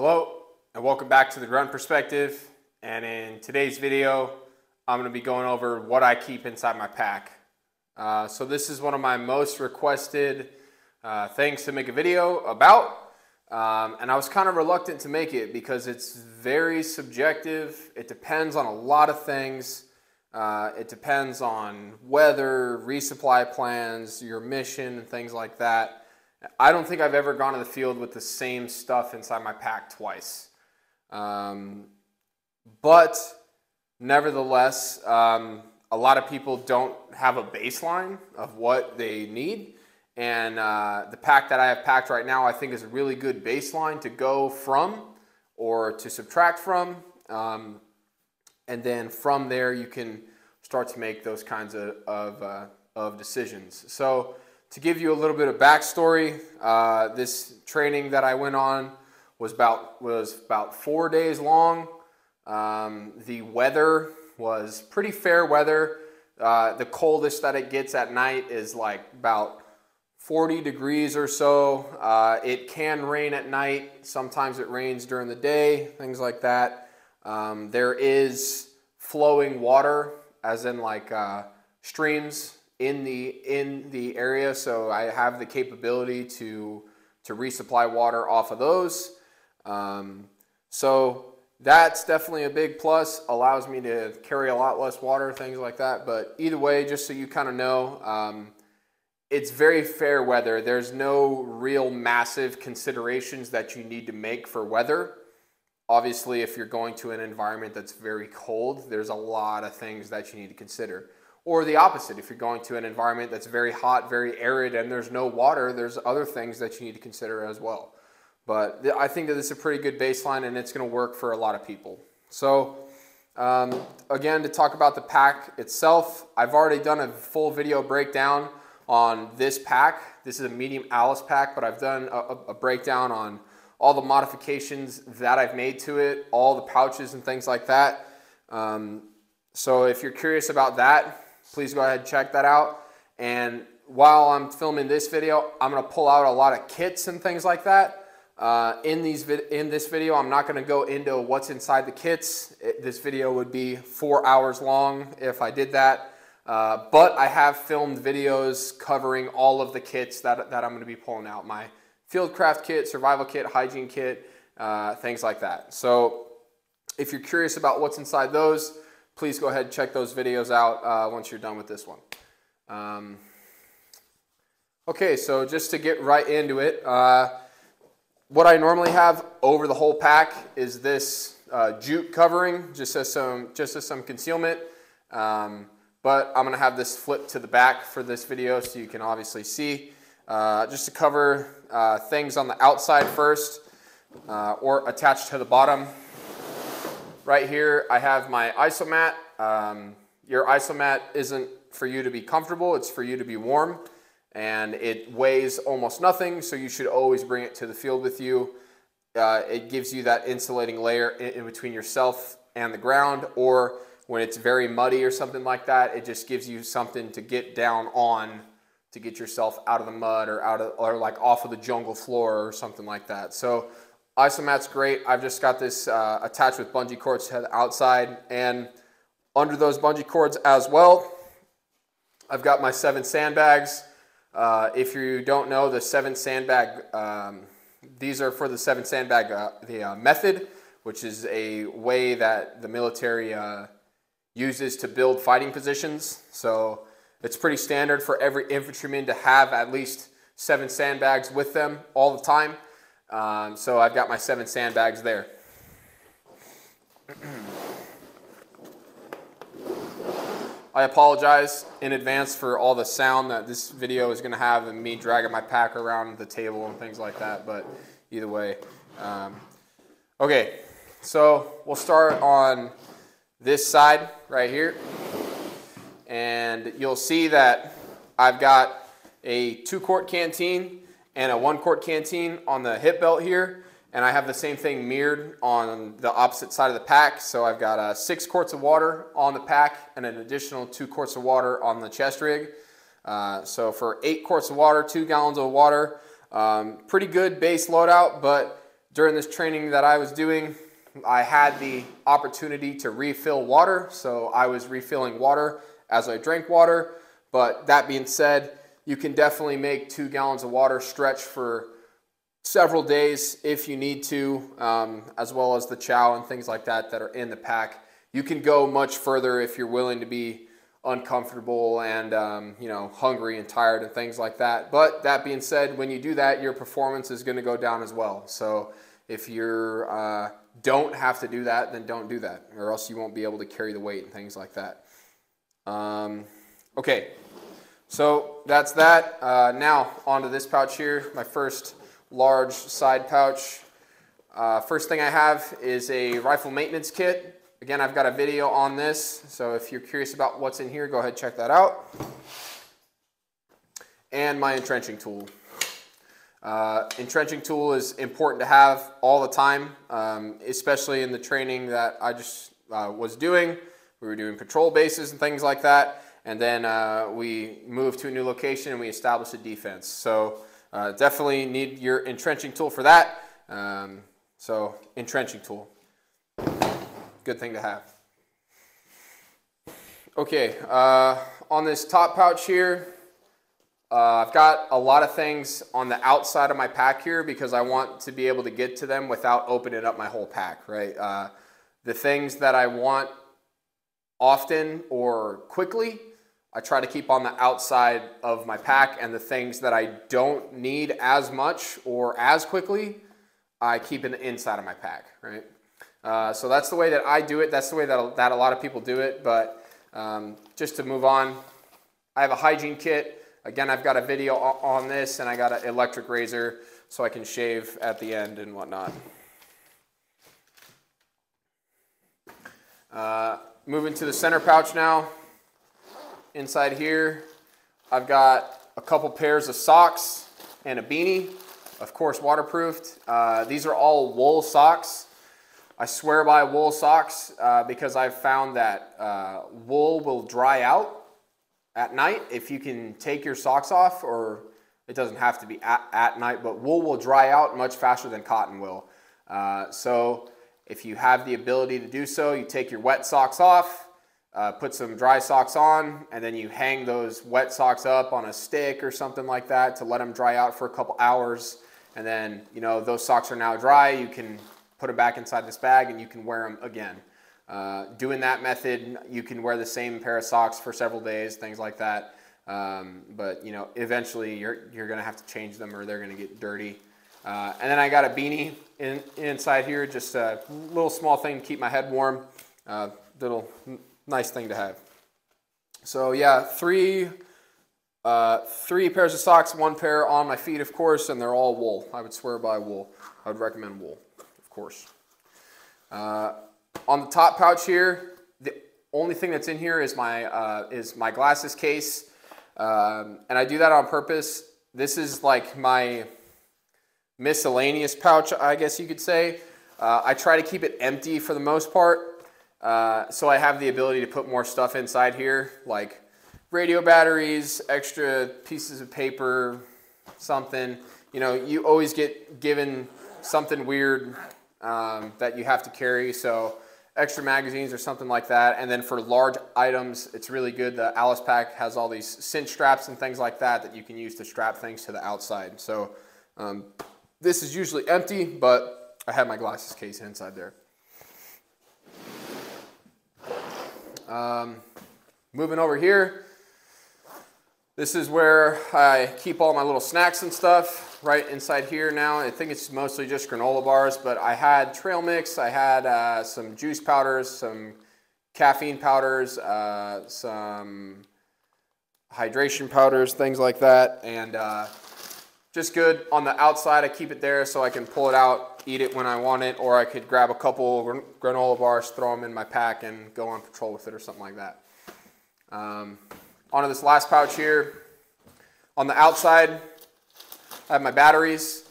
Hello and welcome back to the Grunt Perspective, and in today's video I'm going to be going over what I keep inside my pack. So this is one of my most requested things to make a video about, and I was kind of reluctant to make it because it's very subjective. It depends on a lot of things. It depends on weather, resupply plans, your mission, and things like that. I don't think I've ever gone to the field with the same stuff inside my pack twice. But nevertheless, a lot of people don't have a baseline of what they need. And the pack that I have packed right now, I think is a really good baseline to go from or to subtract from. And then from there, you can start to make those kinds of decisions. So to give you a little bit of backstory, this training that I went on was about 4 days long. The weather was pretty fair weather. The coldest that it gets at night is like about 40 degrees or so. It can rain at night. Sometimes it rains during the day, things like that. There is flowing water, as in like streams in the area, so I have the capability to resupply water off of those. So that's definitely a big plus. Allows me to carry a lot less water, things like that. But either way, just so you kind of know, it's very fair weather. There's no real massive considerations that you need to make for weather. Obviously, if you're going to an environment that's very cold, there's a lot of things that you need to consider. Or the opposite, if you're going to an environment that's very hot, very arid, and there's no water, there's other things that you need to consider as well. But I think that this is a pretty good baseline, and it's going to work for a lot of people. So again, to talk about the pack itself, I've already done a full video breakdown on this pack. This is a medium Alice pack, but I've done a breakdown on all the modifications that I've made to it, all the pouches and things like that. So if you're curious about that, please go ahead and check that out. And while I'm filming this video, I'm going to pull out a lot of kits and things like that. In this video, I'm not going to go into what's inside the kits. This video would be 4 hours long if I did that. But I have filmed videos covering all of the kits that I'm going to be pulling out. My Fieldcraft kit, survival kit, hygiene kit, things like that. So if you're curious about what's inside those, please go ahead and check those videos out once you're done with this one. Okay, so just to get right into it, what I normally have over the whole pack is this jute covering, just as some concealment. But I'm going to have this flipped to the back for this video so you can obviously see. Just to cover things on the outside first, or attached to the bottom. Right here I have my Isomat. Your Isomat isn't for you to be comfortable, it's for you to be warm. And it weighs almost nothing, so you should always bring it to the field with you. It gives you that insulating layer in between yourself and the ground, or when it's very muddy or something like that, it just gives you something to get down on to get yourself out of the mud or like off of the jungle floor or something like that. So Isomat's great. I've just got this attached with bungee cords to the outside, and under those bungee cords as well, I've got my 7 sandbags. If you don't know, the 7 sandbag, these are for the 7 sandbag method, which is a way that the military uses to build fighting positions. So it's pretty standard for every infantryman to have at least 7 sandbags with them all the time. So I've got my 7 sandbags there. I apologize in advance for all the sound that this video is going to have and me dragging my pack around the table and things like that, but either way. Okay, so we'll start on this side right here. And you'll see that I've got a 2-quart canteen and a 1-quart canteen on the hip belt here. And I have the same thing mirrored on the opposite side of the pack. So I've got 6 quarts of water on the pack and an additional 2 quarts of water on the chest rig. So for 8 quarts of water, 2 gallons of water, pretty good base loadout, but During this training that I was doing, I had the opportunity to refill water, so I was refilling water as I drank water. But that being said, you can definitely make 2 gallons of water stretch for several days if you need to, as well as the chow and things like that that are in the pack. You can go much further if you're willing to be uncomfortable and you know, hungry and tired and things like that. But that being said, when you do that, your performance is going to go down as well. So if you don't have to do that, then don't do that, or else you won't be able to carry the weight and things like that. Okay, so that's that. Now onto this pouch here, my first large side pouch. First thing I have is a rifle maintenance kit. Again, I've got a video on this, so if you're curious about what's in here, go ahead and check that out. And my entrenching tool. Entrenching tool is important to have all the time, especially in the training that I just was doing. We were doing patrol bases and things like that, and then we moved to a new location and we established a defense. So definitely need your entrenching tool for that. So entrenching tool. Good thing to have. Okay, on this top pouch here, I've got a lot of things on the outside of my pack here because I want to be able to get to them without opening up my whole pack, right? The things that I want often or quickly, I try to keep on the outside of my pack, and the things that I don't need as much or as quickly, I keep in the inside of my pack, right? So that's the way that I do it. That's the way that a lot of people do it. But just to move on, I have a hygiene kit. Again, I've got a video on this, and I got an electric razor so I can shave at the end and whatnot. Moving to the center pouch now. Inside here, I've got a couple pairs of socks and a beanie, of course waterproofed. These are all wool socks. I swear by wool socks because I've found that wool will dry out at night if you can take your socks off, or it doesn't have to be at night, but wool will dry out much faster than cotton will. So if you have the ability to do so, you take your wet socks off, put some dry socks on, and then you hang those wet socks up on a stick or something like that to let them dry out for a couple hours. And then, you know, those socks are now dry. You can put them back inside this bag and you can wear them again. Doing that method, you can wear the same pair of socks for several days, things like that. But you know, eventually you're gonna have to change them or they're gonna get dirty. And then I got a beanie inside here, just a little small thing to keep my head warm. Little nice thing to have. So yeah, three pairs of socks, 1 pair on my feet, of course, and they're all wool. I would swear by wool. I would recommend wool, of course. On the top pouch here, the only thing that's in here is my glasses case, and I do that on purpose. This is like my miscellaneous pouch, I guess you could say. I try to keep it empty for the most part, so I have the ability to put more stuff inside here, like radio batteries, extra pieces of paper, something. You know, you always get given something weird that you have to carry, so extra magazines or something like that. And then for large items, it's really good. The Alice pack has all these cinch straps and things like that that you can use to strap things to the outside. So this is usually empty, but I have my glasses case inside there. Moving over here, this is where I keep all my little snacks and stuff right inside here now. I think it's mostly just granola bars, but I had trail mix, I had some juice powders, some caffeine powders, some hydration powders, things like that, and just good. On the outside, I keep it there so I can pull it out, eat it when I want it, or I could grab a couple granola bars, throw them in my pack, and go on patrol with it or something like that. Onto this last pouch here. On the outside, I have my batteries.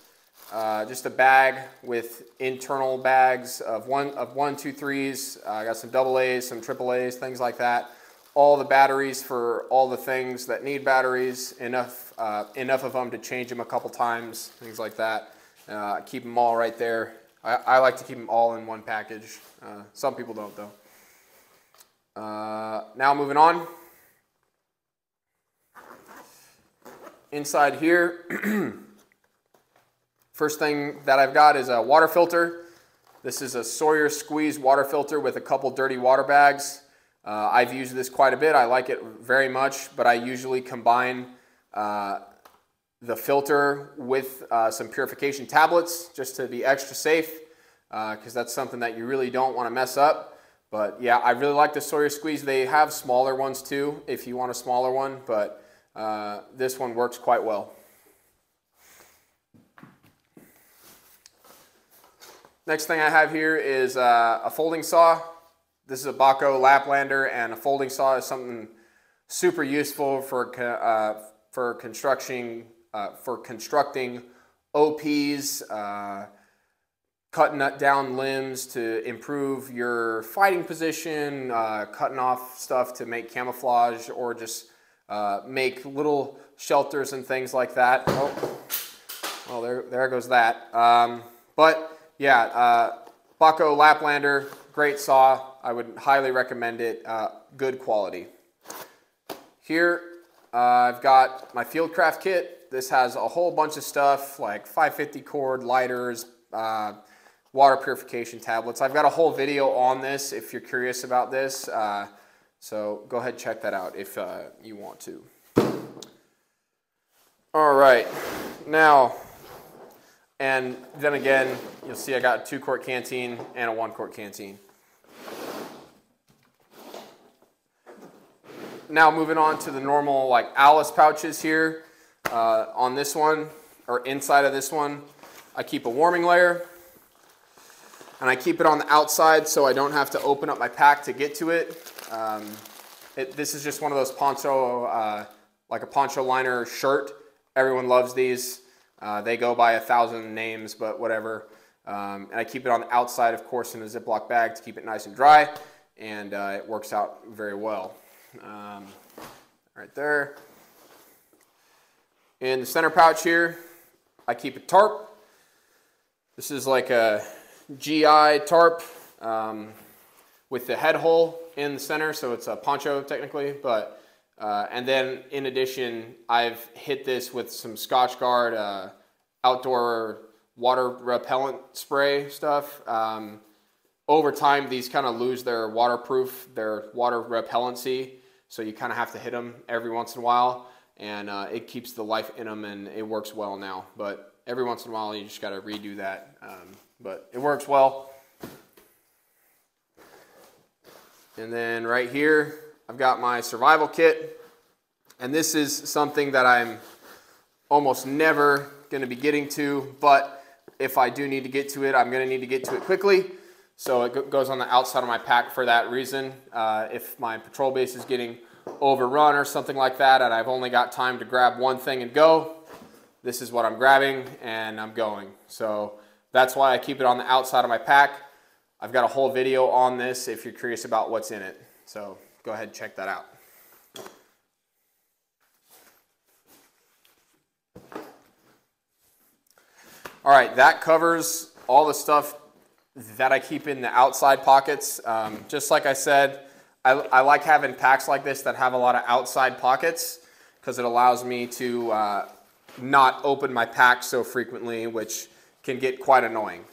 Just a bag with internal bags of 1, 2, 3s. I got some AA's, some AAA's, things like that. All the batteries for all the things that need batteries. Enough of them to change them a couple times, things like that. Keep them all right there. I like to keep them all in one package. Some people don't though. Now moving on. Inside here, first thing that I've got is a water filter. This is a Sawyer squeeze water filter with a couple dirty water bags. I've used this quite a bit. I like it very much, but I usually combine the filter with some purification tablets just to be extra safe, because that's something that you really don't want to mess up. But yeah, I really like the Sawyer squeeze. They have smaller ones too if you want a smaller one, but this one works quite well. Next thing I have here is a folding saw. This is a Baco Laplander, and a folding saw is something super useful for constructing OPs, cutting down limbs to improve your fighting position, cutting off stuff to make camouflage, or just make little shelters and things like that. Oh, well, there goes that. But yeah, Baco Laplander, great saw. I would highly recommend it. Good quality. Here I've got my Fieldcraft kit. This has a whole bunch of stuff like 550 cord, lighters, water purification tablets. I've got a whole video on this if you're curious about this. So go ahead and check that out if you want to. All right, now, and then again, you'll see I got a 2-quart canteen and a 1-quart canteen. Now moving on to the normal like Alice pouches here. On this one, or inside of this one, I keep a warming layer. And I keep it on the outside so I don't have to open up my pack to get to it. This is just one of those Poncho, like a Poncho liner shirt. Everyone loves these. They go by 1,000 names, but whatever. And I keep it on the outside, of course, in a Ziploc bag to keep it nice and dry. And it works out very well. Right there. In the center pouch here, I keep a tarp. This is like a GI tarp with the head hole in the center, so it's a poncho technically, but and then in addition, I've hit this with some Scotchgard outdoor water repellent spray stuff. Over time, these kind of lose their waterproof, their water repellency, so you kind of have to hit them every once in a while, and it keeps the life in them, and it works well now. But every once in a while, you just got to redo that. But it works well. And then right here, I've got my survival kit. And this is something that I'm almost never going to be getting to, but if I do need to get to it, I'm going to need to get to it quickly. So it goes on the outside of my pack for that reason. If my patrol base is getting overrun or something like that, and I've only got time to grab one thing and go, this is what I'm grabbing and I'm going. So that's why I keep it on the outside of my pack. I've got a whole video on this if you're curious about what's in it. So go ahead and check that out. All right, that covers all the stuff that I keep in the outside pockets. Just like I said, I like having packs like this that have a lot of outside pockets because it allows me to not open my pack so frequently, which can get quite annoying.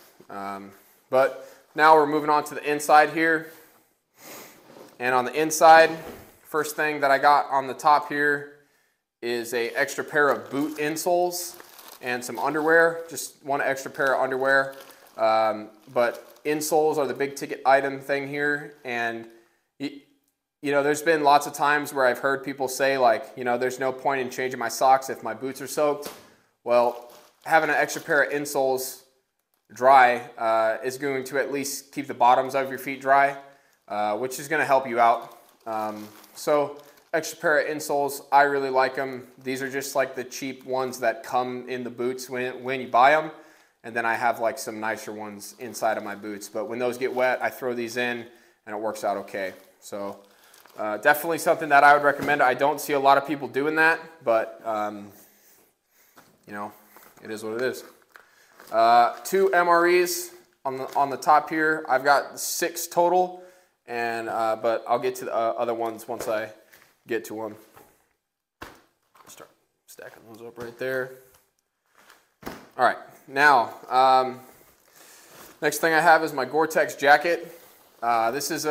But now we're moving on to the inside here. And on the inside, first thing that I got on the top here is an extra pair of boot insoles and some underwear, just one extra pair of underwear. But insoles are the big ticket item thing here. And you know, there's been lots of times where I've heard people say like, you know, there's no point in changing my socks if my boots are soaked. Well, having an extra pair of insoles dry is going to at least keep the bottoms of your feet dry, which is going to help you out. So extra pair of insoles, I really like them. These are just like the cheap ones that come in the boots when you buy them. And then I have like some nicer ones inside of my boots. But when those get wet, I throw these in and it works out okay. So definitely something that I would recommend. I don't see a lot of people doing that, but you know, it is what it is. 2 MREs on the top here. I've got 6 total, and but I'll get to the other ones once I get to them. Start stacking those up right there. All right, now next thing I have is my Gore-Tex jacket. This is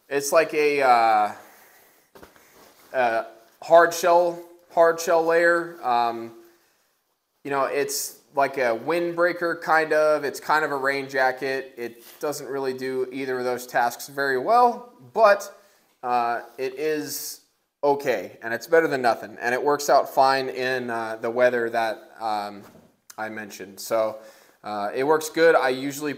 it's like a hard shell layer. You know, it's like a windbreaker kind of. It's kind of a rain jacket. It doesn't really do either of those tasks very well, but it is okay, and it's better than nothing, and it works out fine in the weather that I mentioned. So it works good. I usually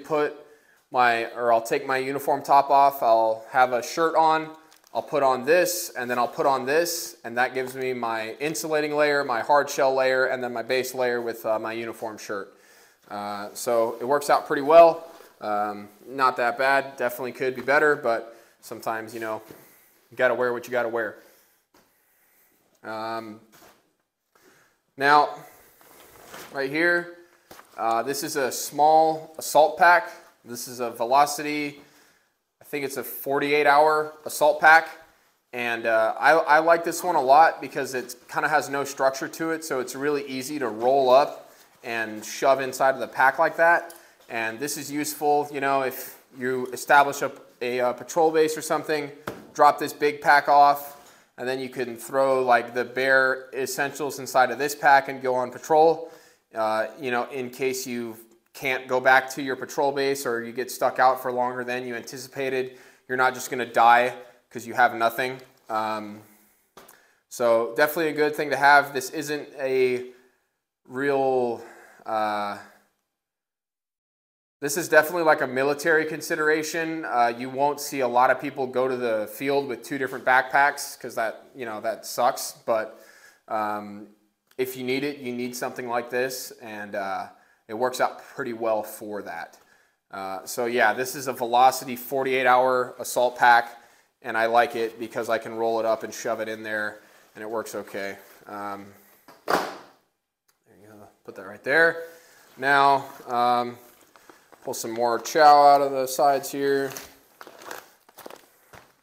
I'll take my uniform top off. I'll have a shirt on. I'll put on this, and then I'll put on this, and that gives me my insulating layer, my hard shell layer, and then my base layer with my uniform shirt. So it works out pretty well. Not that bad. Definitely could be better, but sometimes, you know, you got to wear what you got to wear. Now, right here, this is a small assault pack. This is a Velocity, I think it's a 48-hour assault pack, and I like this one a lot because it kind of has no structure to it, so it's really easy to roll up and shove inside of the pack like that. And this is useful, you know, if you establish a patrol base or something, drop this big pack off, and then you can throw like the bare essentials inside of this pack and go on patrol. You know, in case you can't go back to your patrol base or you get stuck out for longer than you anticipated, you're not just going to die because you have nothing. So definitely a good thing to have. This isn't a real, this is definitely like a military consideration. You won't see a lot of people go to the field with 2 different backpacks because that, you know, that sucks. But if you need it, you need something like this, and it works out pretty well for that. So yeah, this is a Velocity 48-hour assault pack, and I like it because I can roll it up and shove it in there, and it works okay. There you go. Put that right there. Now, pull some more chow out of the sides here.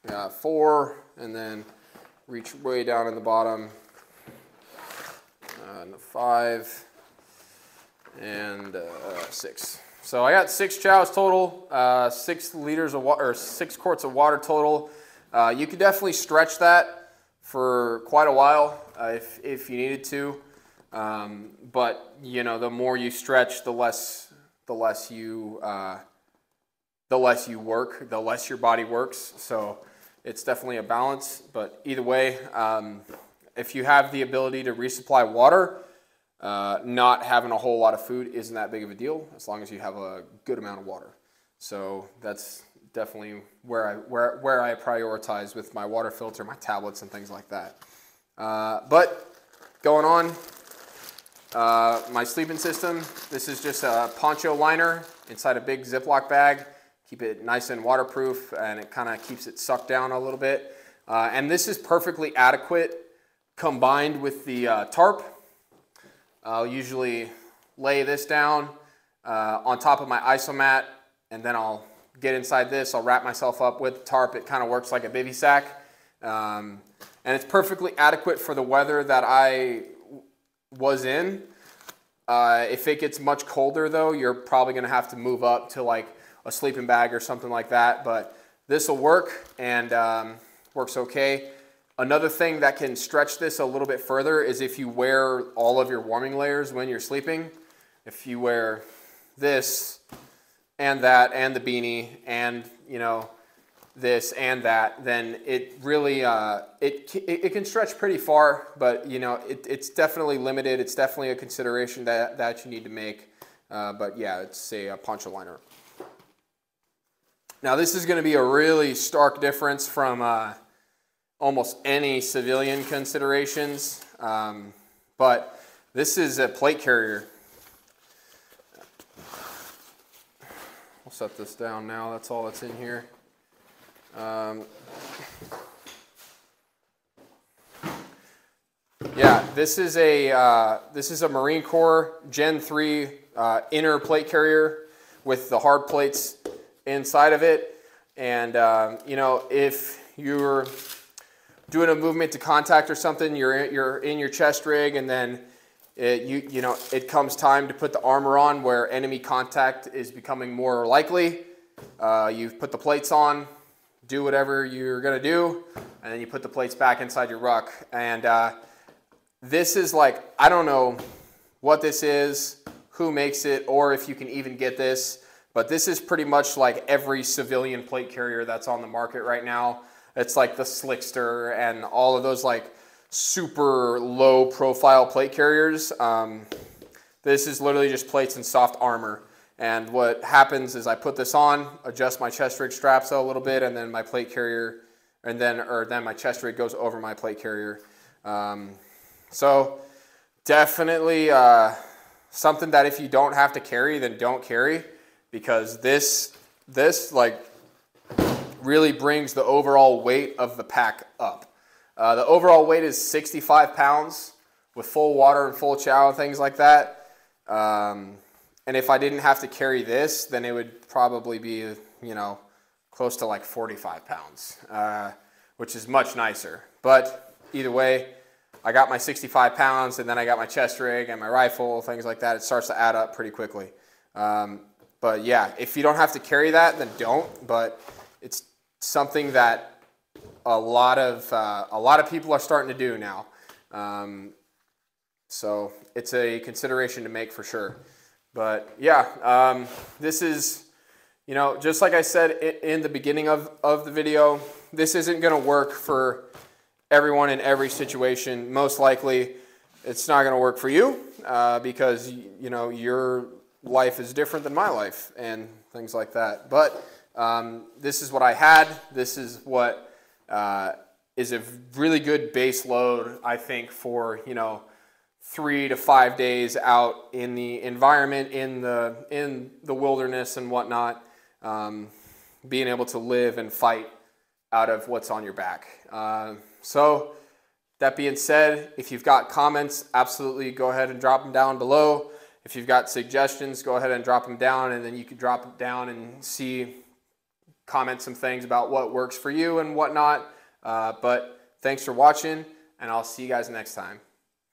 Got 4, and then reach way down in the bottom. And 5 and 6. So I got 6 chows total, 6 liters of water, or 6 quarts of water total. You could definitely stretch that for quite a while if you needed to. But you know, the more you stretch, the less you work, the less your body works. So it's definitely a balance. But either way, if you have the ability to resupply water, not having a whole lot of food isn't that big of a deal as long as you have a good amount of water. So that's definitely where I prioritize with my water filter, my tablets, and things like that. But going on, my sleeping system. This is just a Poncho liner inside a big Ziploc bag. Keep it nice and waterproof, and it kind of keeps it sucked down a little bit. And this is perfectly adequate combined with the tarp. I'll usually lay this down on top of my Isomat, and then I'll get inside this. I'll wrap myself up with the tarp. It kind of works like a bivy sack. And it's perfectly adequate for the weather that I was in. If it gets much colder though, you're probably going to have to move up to like a sleeping bag or something like that. But this will work, and works okay. Another thing that can stretch this a little bit further is if you wear all of your warming layers when you're sleeping. If you wear this and that and the beanie and, you know, this and that, then it really it can stretch pretty far, but you know, it's definitely limited. It's definitely a consideration that you need to make. But yeah, it's a poncho liner. Now this is going to be a really stark difference from almost any civilian considerations, but this is a plate carrier. We'll set this down now. That's all that's in here. Yeah, this is a Marine Corps Gen 3 inner plate carrier with the hard plates inside of it. And you know, if you're doing a movement to contact or something, you're in your chest rig, and then you know, it comes time to put the armor on where enemy contact is becoming more likely. You put the plates on, do whatever you're gonna do, and then you put the plates back inside your ruck. And this is like, I don't know what this is, who makes it, or if you can even get this, but this is pretty much like every civilian plate carrier that's on the market right now. It's like the Slickster and all of those like super low profile plate carriers. This is literally just plates and soft armor. And what happens is I put this on, adjust my chest rig straps a little bit, and then my plate carrier, and then my chest rig goes over my plate carrier. So definitely something that if you don't have to carry, then don't carry, because this like really brings the overall weight of the pack up. The overall weight is 65 pounds with full water and full chow and things like that. And if I didn't have to carry this, then it would probably be, you know, close to like 45 pounds, which is much nicer. But either way, I got my 65 pounds, and then I got my chest rig and my rifle, things like that. It starts to add up pretty quickly. But yeah, if you don't have to carry that, then don't. But it's something that a lot of people are starting to do now. So it's a consideration to make for sure. But yeah, this is, you know, just like I said in the beginning of the video, this isn't going to work for everyone in every situation. Most likely it's not going to work for you because, you know, your life is different than my life and things like that. But this is what I had. This is what is a really good base load, I think, for, you know, 3 to 5 days out in the environment, in the wilderness and whatnot, being able to live and fight out of what's on your back. So that being said, if you've got comments, absolutely go ahead and drop them down below. If you've got suggestions, go ahead and drop them down, and then you can drop them down and comment some things about what works for you and whatnot. But thanks for watching, and I'll see you guys next time.